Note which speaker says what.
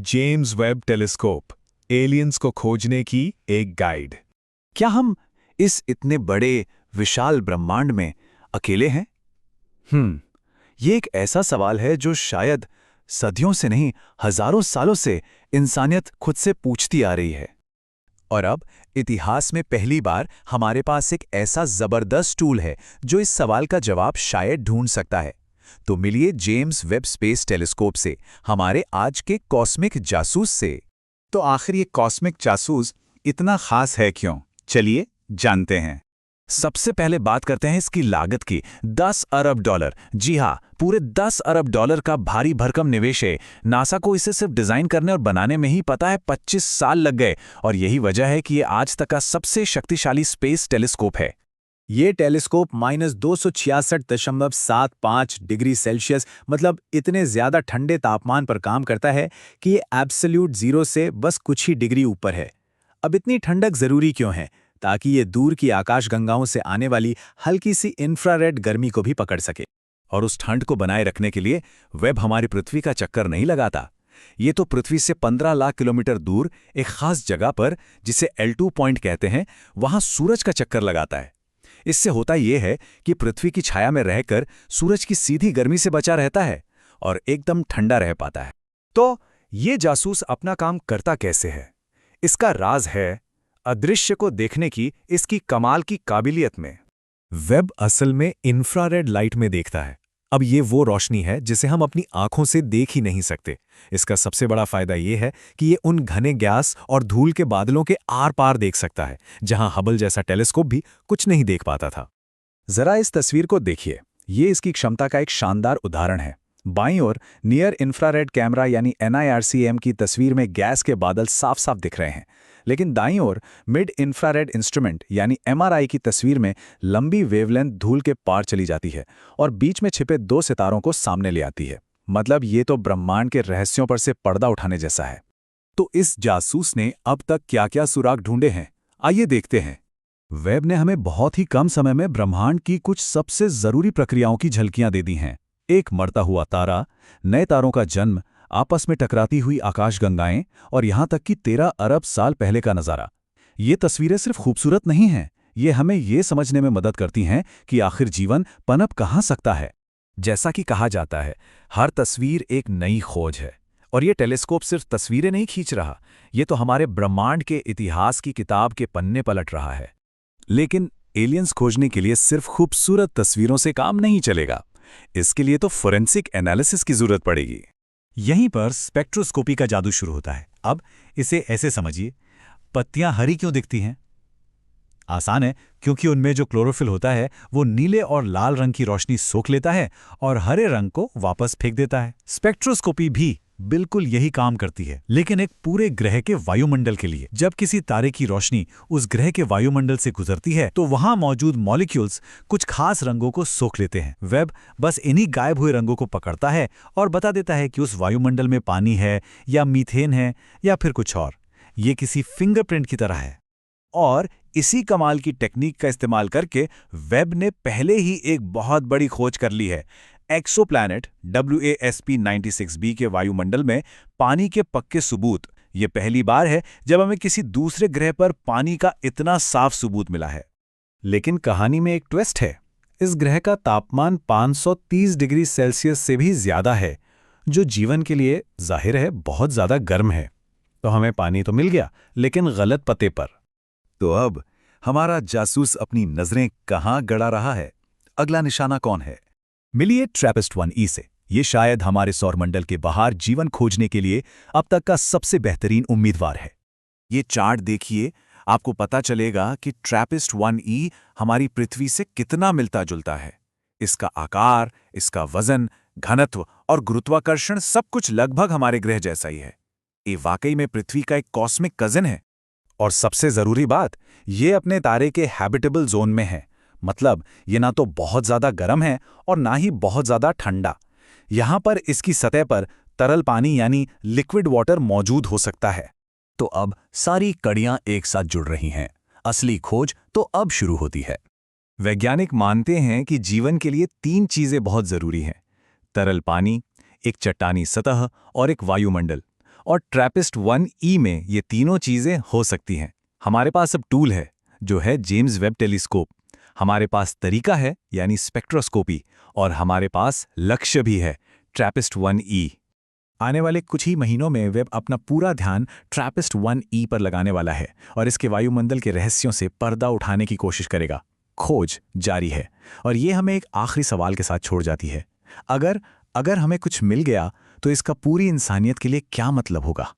Speaker 1: James Webb telescope, aliens को खोजने की एक गाइड।
Speaker 2: क्या हम इस इतने बड़े विशाल ब्रह्मांड में अकेले हैं? ये एक ऐसा सवाल है जो शायद सदियों से नहीं, हजारों सालों से इंसानियत खुद से पूछती आ रही है। और अब इतिहास में पहली बार हमारे पास एक ऐसा जबरदस्त टूल है जो इस सवाल का जवाब शायद ढूंढ सकता है। तो मिलिए जेम्स वेब स्पेस टेलीस्कोप से, हमारे आज के कॉस्मिक जासूस से।
Speaker 3: तो आखिर ये कॉस्मिक जासूस इतना खास है क्यों? चलिए जानते हैं।
Speaker 2: सबसे पहले बात करते हैं इसकी लागत की। 10 अरब डॉलर। जी हाँ, पूरे 10 अरब डॉलर का भारी भरकम निवेश है। नासा को इसे सिर्फ डिजाइन करने और बनाने में ही पता है 25 साल लग गए, और यही वजह है कि ये आज तक का सबसे शक्तिशाली स्पेस टेलीस्कोप है।
Speaker 4: ये टेलीस्कोप -266.75 डिग्री सेल्सियस, मतलब इतने ज्यादा ठंडे तापमान पर काम करता है कि ये एब्सोल्यूट जीरो से बस कुछ ही डिग्री ऊपर है। अब इतनी ठंडक जरूरी क्यों है? ताकि ये दूर की आकाशगंगाओं से आने वाली हल्की सी इंफ्रारेड गर्मी को भी पकड़ सके।
Speaker 2: और उस ठंड को बनाए रखने के लिए वेब हमारी पृथ्वी का चक्कर नहीं लगाता। ये तो पृथ्वी से 15 लाख किलोमीटर दूर एक खास जगह पर, जिसे L2 पॉइंट कहते हैं, वहां सूरज का चक्कर लगाता है। इससे होता यह है कि पृथ्वी की छाया में रहकर सूरज की सीधी गर्मी से बचा रहता है और एकदम ठंडा रह पाता है।
Speaker 1: तो ये जासूस अपना काम करता कैसे है? इसका राज है अदृश्य को देखने की इसकी कमाल की काबिलियत में। वेब असल में इंफ्रारेड लाइट में देखता है। अब ये वो रोशनी है जिसे हम अपनी आंखों से देख ही नहीं सकते। इसका सबसे बड़ा फायदा ये है कि ये उन घने गैस और धूल के बादलों के आर पार देख सकता है, जहां हबल जैसा टेलीस्कोप भी कुछ नहीं देख पाता था। जरा इस तस्वीर को देखिए, ये इसकी क्षमता का एक शानदार उदाहरण है। बाईं ओर नियर इंफ्रारेड कैमरा यानी NIRCM की तस्वीर में गैस के बादल साफ साफ दिख रहे हैं, लेकिन दाईं ओर मिड इंफ्रारेड इंस्ट्रूमेंट यानी MRI की तस्वीर में लंबी वेवलेंथ धूल के पार चली जाती है और बीच में छिपे 2 सितारों को सामने ले आती है। मतलब ये तो ब्रह्मांड के रहस्यों पर से पर्दा उठाने जैसा है।
Speaker 2: तो इस जासूस ने अब तक क्या-क्या सुराग ढूंढे हैं, आइए देखते हैं। वेब ने हमें बहुत ही कम समय में ब्रह्मांड की कुछ सबसे जरूरी प्रक्रियाओं की झलकियां दे दी हैं। एक मरता हुआ तारा, नए तारों का जन्म, आपस में टकराती हुई आकाशगंगाएं और यहां तक कि 13 अरब साल पहले का नजारा। ये तस्वीरें सिर्फ खूबसूरत नहीं हैं, ये हमें ये समझने में मदद करती हैं कि आखिर जीवन पनप कहां सकता है। जैसा कि कहा जाता है, हर तस्वीर एक नई खोज है, और ये टेलीस्कोप सिर्फ तस्वीरें नहीं खींच रहा, ये तो हमारे ब्रह्मांड के इतिहास की किताब के पन्ने पलट रहा है। लेकिन एलियंस खोजने के लिए सिर्फ खूबसूरत तस्वीरों से काम नहीं चलेगा। इसके लिए तो फोरेंसिक एनालिसिस की जरूरत पड़ेगी।
Speaker 5: यहीं पर स्पेक्ट्रोस्कोपी का जादू शुरू होता है। अब इसे ऐसे समझिए, पत्तियां हरी क्यों दिखती हैं? आसान है, क्योंकि उनमें जो क्लोरोफिल होता है वो नीले और लाल रंग की रोशनी सोख लेता है और हरे रंग को वापस फेंक देता है। स्पेक्ट्रोस्कोपी भी बिल्कुल यही काम करती है, लेकिन एक पूरे ग्रह के वायुमंडल के लिए। जब किसी तारे की रोशनी उस ग्रह के वायुमंडल से गुजरती है तो वहां मौजूद मॉलिक्यूल्स कुछ खास रंगों को सोख लेते हैं। वेब बस इन्हीं गायब हुए रंगों को पकड़ता है और बता देता है कि उस वायुमंडल में पानी है या मीथेन है या फिर कुछ और। ये किसी फिंगरप्रिंट की तरह है।
Speaker 2: और इसी कमाल की टेक्निक का इस्तेमाल करके वेब ने पहले ही एक बहुत बड़ी खोज कर ली है। एक्सोप्लैनेट WASP-96b के वायुमंडल में पानी के पक्के सबूत। ये पहली बार है जब हमें किसी दूसरे ग्रह पर पानी का इतना साफ सबूत मिला है।
Speaker 1: लेकिन कहानी में एक ट्विस्ट है। इस ग्रह का तापमान 530 डिग्री सेल्सियस से भी ज्यादा है, जो जीवन के लिए जाहिर है बहुत ज्यादा गर्म है। तो हमें पानी तो मिल गया, लेकिन गलत पते पर।
Speaker 2: तो अब हमारा जासूस अपनी नजरें कहां गड़ा रहा है? अगला निशाना कौन है? मिलिए TRAPPIST-1e से। ये शायद हमारे सौरमंडल के बाहर जीवन खोजने के लिए अब तक का सबसे बेहतरीन उम्मीदवार है। ये चार्ट देखिए, आपको पता चलेगा कि TRAPPIST-1e हमारी पृथ्वी से कितना मिलता जुलता है। इसका आकार, इसका वजन, घनत्व और गुरुत्वाकर्षण सब कुछ लगभग हमारे ग्रह जैसा ही है। ये वाकई में पृथ्वी का एक कॉस्मिक कजिन है। और सबसे जरूरी बात, ये अपने तारे के हैबिटेबल जोन में है। मतलब ये ना तो बहुत ज्यादा गर्म है और ना ही बहुत ज्यादा ठंडा। यहां पर इसकी सतह पर तरल पानी यानी लिक्विड वाटर मौजूद हो सकता है। तो अब सारी कड़ियां एक साथ जुड़ रही हैं। असली खोज तो अब शुरू होती है। वैज्ञानिक मानते हैं कि जीवन के लिए 3 चीजें बहुत जरूरी हैं: तरल पानी, एक चट्टानी सतह और एक वायुमंडल। और ट्रैपिस्ट 1E में ये तीनों चीज़ें हो सकती हैं। हमारे पास अब टूल है, जो है जेम्स वेब टेलीस्कोप। हमारे पास तरीका है, यानी स्पेक्ट्रोस्कोपी, और हमारे पास लक्ष्य भी है, ट्रैपिस्ट 1E।
Speaker 4: आने वाले कुछ ही महीनों में वेब अपना पूरा ध्यान ट्रैपिस्ट 1E पर लगाने वाला है और इसके वायुमंडल के रहस्यों से पर्दा उठाने की कोशिश करेगा। खोज जारी है और ये हमें एक आखिरी सवाल के साथ छोड़ जाती है। अगर हमें कुछ मिल गया तो इसका पूरी इंसानियत के लिए क्या मतलब होगा?